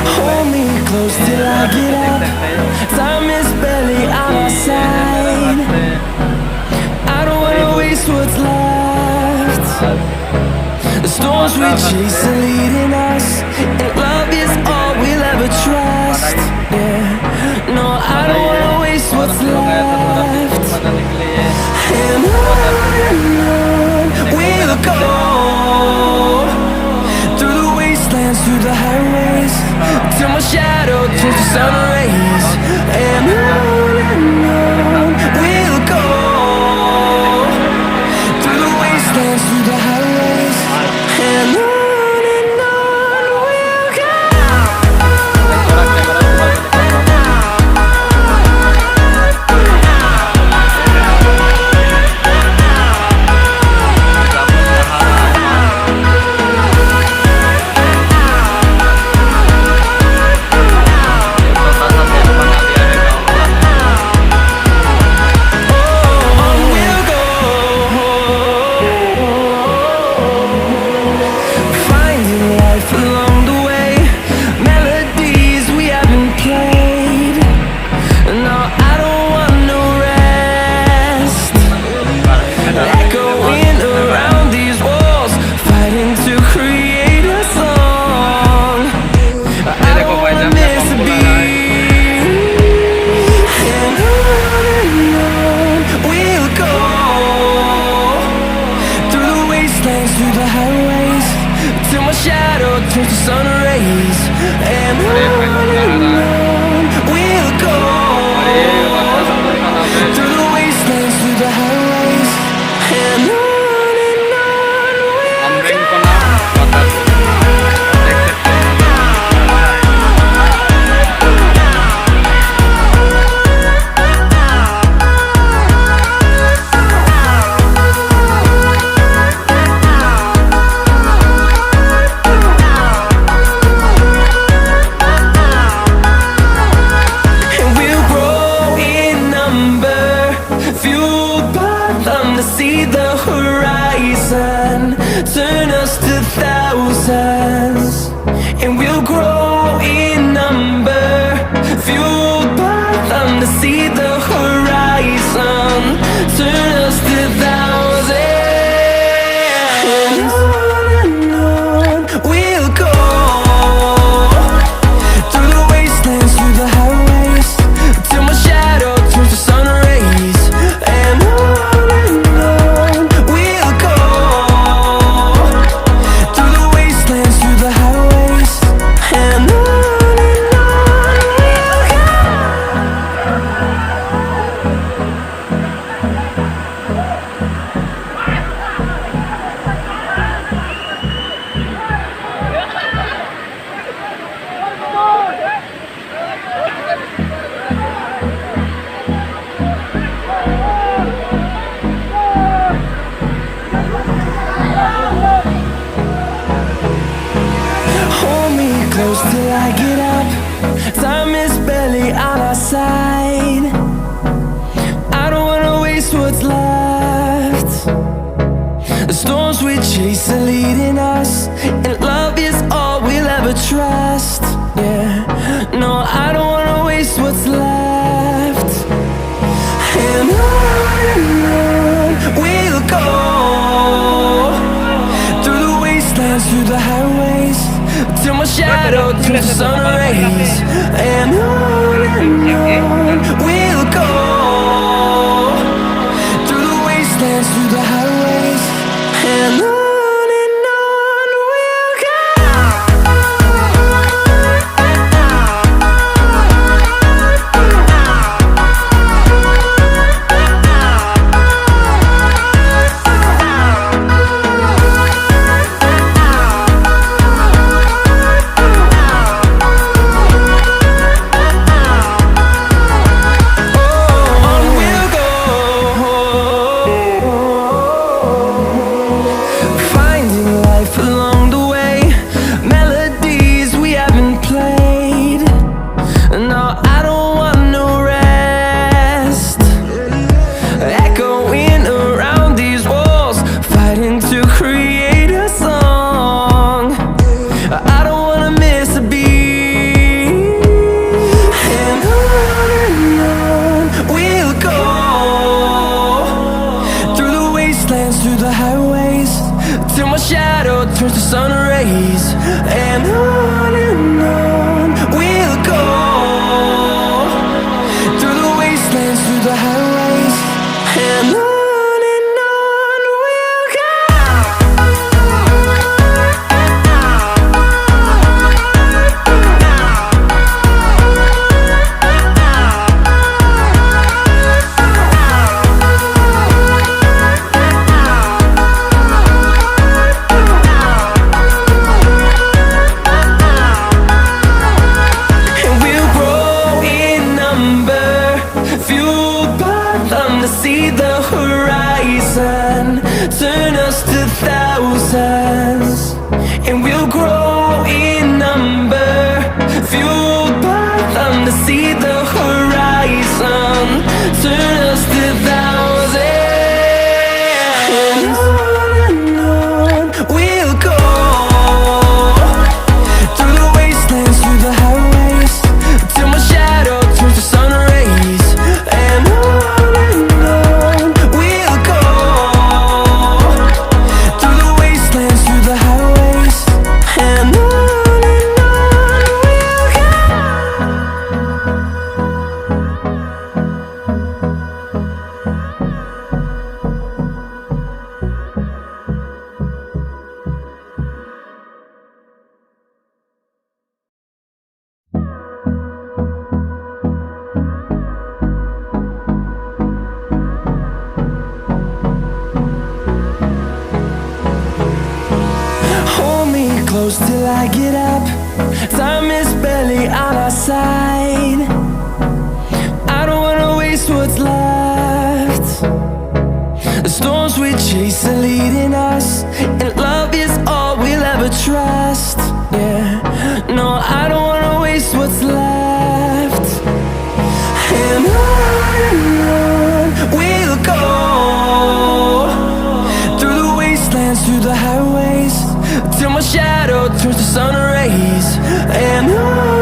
Hold me close till I get up. Time is barely on our side. I don't wanna waste what's left. The storms we chase are leading us, and love is all we'll ever trust. Yeah, no, I don't wanna waste what's left. And on we'll go, through the wastelands, through the highways, till my shadow turns to sun rays. And on we'll go, through the wastelands, through the highways, and on we'll go. See the horizon turn us to thousands, and we'll grow in number, fueled by them. To see the horizon turn us to thousands, and on we'll go, through the wastelands, through the highways, till my shadow turns to sun rays. And till I get up, time is barely on our side. I don't wanna waste what's left. The storms we chase are leading us, and love is all we'll ever trust. Yeah, no, I don't wanna waste what's left. And on we'll go, through the wastelands, through the highways, till my shadow turns to sun rays. And on we'll go, through the wastelands, through the highways, and on we'll go. wastelands, through the highways, and on we'll go. And we'll grow in number, fueled by them to see the horizon, turn us to thousands. And we'll grow in number, fueled by them to see the horizon, turn us to thousands. And on we'll go, through the wastelands, through the highways, till my shadow turns to sun rays. And on we'll go, through the wastelands, through the highways, and on we'll go. Hold me close till I get up. Time is barely on our side. I don't wanna waste what's left. The storms we chase are leading us, and love is all we'll ever trust. Yeah, no, I don't wanna waste what's left. And on we'll go, through the wastelands, through the highways, till my shadow turns to sun rays. And on